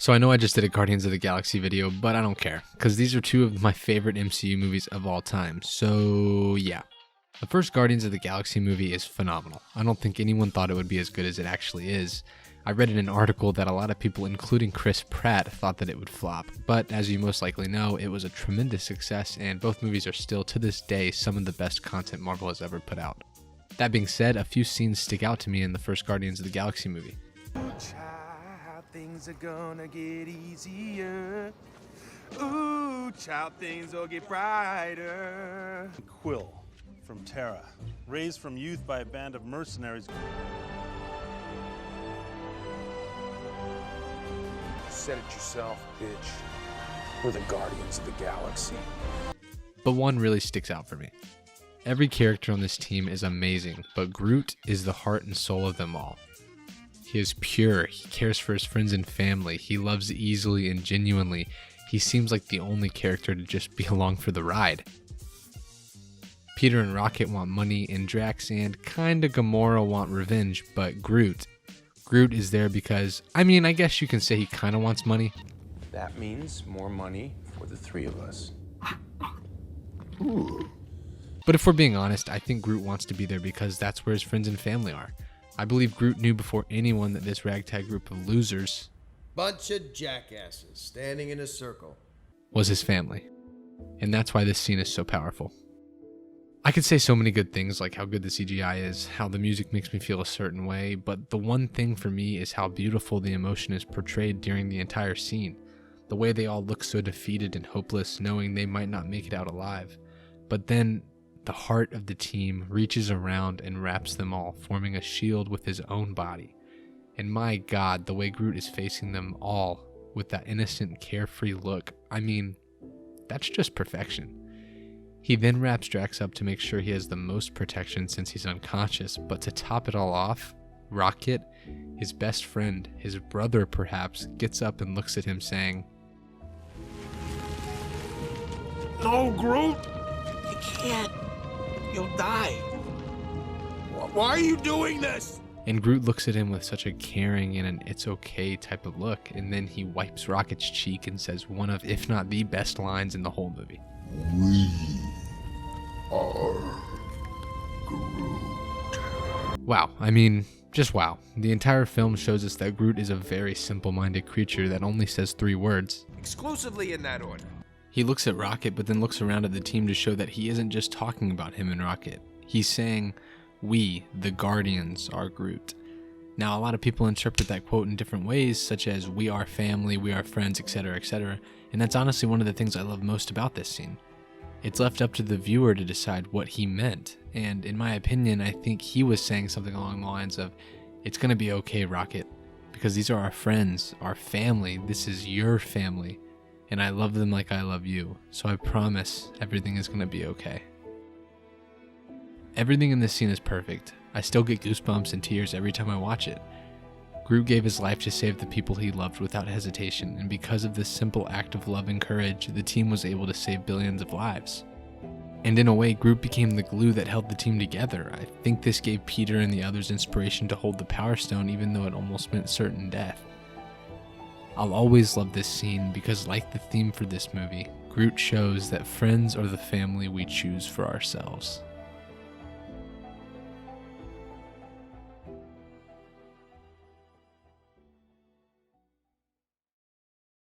So I know I just did a Guardians of the Galaxy video, but I don't care, because these are two of my favorite MCU movies of all time. So yeah. The first Guardians of the Galaxy movie is phenomenal. I don't think anyone thought it would be as good as it actually is. I read in an article that a lot of people, including Chris Pratt, thought that it would flop. But as you most likely know, it was a tremendous success, and both movies are still, to this day, some of the best content Marvel has ever put out. That being said, a few scenes stick out to me in the first Guardians of the Galaxy movie. Child, things are gonna get easier. Ooh, child, things will get brighter. Quill from Terra, raised from youth by a band of mercenaries. Said it yourself, bitch. We're the Guardians of the Galaxy. But one really sticks out for me. Every character on this team is amazing, but Groot is the heart and soul of them all. He is pure, he cares for his friends and family, he loves easily and genuinely. He seems like the only character to just be along for the ride. Peter and Rocket want money, and Drax and kinda Gamora want revenge, but Groot is there because, I guess you can say he kinda wants money. That means more money for the three of us. But if we're being honest, I think Groot wants to be there because that's where his friends and family are. I believe Groot knew before anyone that this ragtag group of losers, bunch of jackasses standing in a circle, was his family. And that's why this scene is so powerful. I could say so many good things, like how good the CGI is, how the music makes me feel a certain way, but the one thing for me is how beautiful the emotion is portrayed during the entire scene. The way they all look so defeated and hopeless, knowing they might not make it out alive. But then the heart of the team reaches around and wraps them all, forming a shield with his own body. And my God, the way Groot is facing them all with that innocent, carefree look, that's just perfection. He then wraps Drax up to make sure he has the most protection since he's unconscious, but to top it all off, Rocket, his best friend, his brother perhaps, gets up and looks at him saying, No, Groot! You can't. You'll die. Why are you doing this? and Groot looks at him with such a caring and an it's okay type of look, and then he wipes Rocket's cheek and says one of, if not the best lines in the whole movie. We are Groot. Wow, just wow. The entire film shows us that Groot is a very simple-minded creature that only says 3 words. Exclusively in that order. He looks at Rocket, but then looks around at the team to show that he isn't just talking about him and Rocket. He's saying, we, the Guardians, are Groot. Now, a lot of people interpret that quote in different ways, such as, we are family, we are friends, etc., etc., and that's honestly one of the things I love most about this scene. It's left up to the viewer to decide what he meant, and in my opinion, I think he was saying something along the lines of, it's gonna be okay, Rocket, because these are our friends, our family, this is your family, and I love them like I love you, so I promise everything is gonna be okay. Everything in this scene is perfect. I still get goosebumps and tears every time I watch it. Groot gave his life to save the people he loved without hesitation, and because of this simple act of love and courage, the team was able to save billions of lives. And in a way, Groot became the glue that held the team together. I think this gave Peter and the others inspiration to hold the Power Stone even though it almost meant certain death. I'll always love this scene because, like the theme for this movie, Groot shows that friends are the family we choose for ourselves.